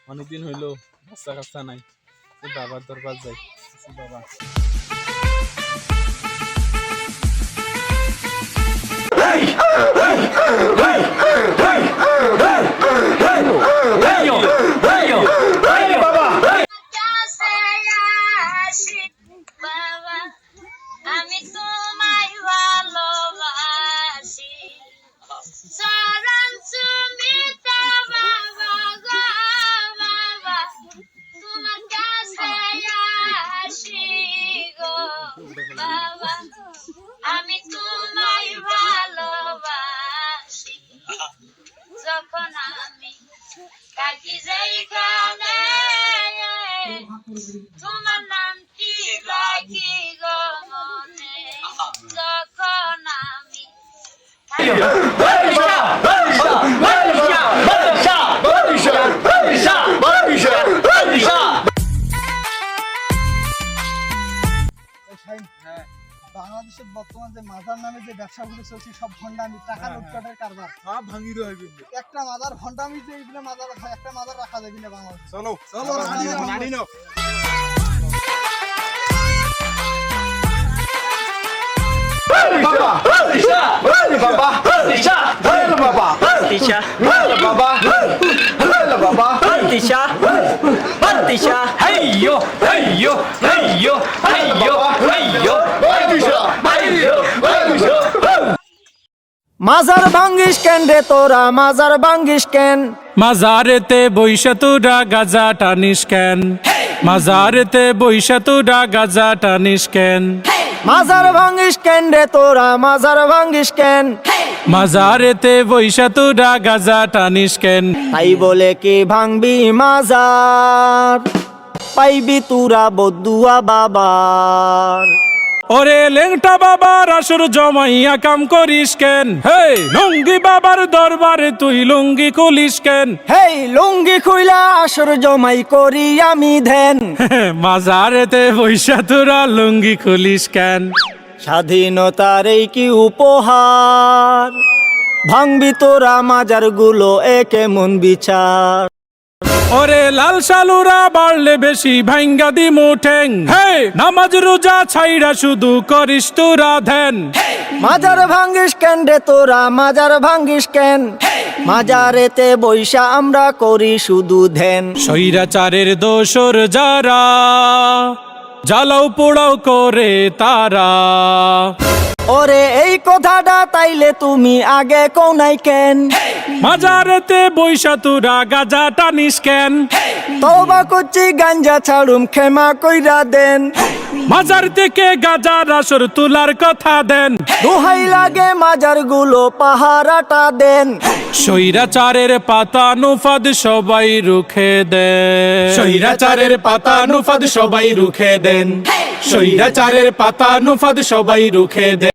অনেকদিন হইলো বাচ্চা কাচ্চা নাই, বাবার দরবার যাই। বাবা আমি তোমায় ভালোবাসি চরণ সুমিতা বাবা গো বাবা তোমার কাছে আসি গো বাবা আমি তোমায় ভালোবাসি যখন আমি থাকি যেখানে তোমার নামটি রাখি গো মনে যখন আমি বাংলাদেশের বর্তমান যে মাজার নামে যে ব্যবসাগুলো চলছে সব ভণ্ডামি টাকা লুটপাটের কারবার সব ভাঙি দেওয়া হবে। একটা মাজার ভণ্ডামি যে এইগুলো মাজার একটা মাজার রাখা যাবে না বাংলাদেশে। চলো চলো নাড়ি নাও। মাজার ভাঙ্গিস কেন রে তোরা মাজার ভাঙ্গিস কেন মাজারেতে বৈশা তোরা গাজা টানিস কেন মাজারেতে বৈশা তোরা গাজা টানিস কেন মাজার ভাঙ্গিস কেন রে তোরা মাজার ভাঙ্গিস কেন মাজারেতে বৈশা তোরা গাজা টানিস কেন তাই বলে কি ভাঙবি মাজার পাইবি তোরা বদুয়া বাবার ওরে লেংটা বাবার আসর জমাইয়া কাম করিস কেন হে লুঙ্গি বাবার দরবারে তুই লুঙ্গি খুলিস কেন হেই লুঙ্গি খুইলা আসর জমাই করি আমি ধ্যান মাজারেতে বৈশা তোরা লুঙ্গি খুলিস কেন স্বাধীনতার এই কি উপহার ভাঙবি তোরা মাজার গুলো এ কেমন বিচার ওরে লাল সালুরা বাড়লে বেশি ভাঙ্গা দি মুঠেং হে নামাজ রোজা ছাইরা শুধু করিস তোরা ধ্যান মাজার ভাঙ্গিস কেন রে তোরা মাজার ভাঙ্গিস কেন মাজারেতে বৈশা আমরা করি শুধু ধ্যান স্বৈরাচারের দোসর যারা জ্বালাও পোড়াও করে তারা ওরে এই কথাটা তাইলে তুমি আগে কোনাই কেন মাজারেতে বৈশা তোরা গাজা টানিস কেন তওবা করছি গাঞ্জা ছাড়ুম ক্ষমা কইরা দেন মাজার থেকে গাজার আসর তোলার কথা দেন দোহাই লাগে মাজার গুলো পাহারাটা দেন স্বৈরাচারের পাতা নুফাদ সবাই রুখে দেন স্বৈরাচারের পাতা নুফাদ সবাই রুখে দেন স্বৈরাচারের পাতা নুফাদ সবাই রুখে দেন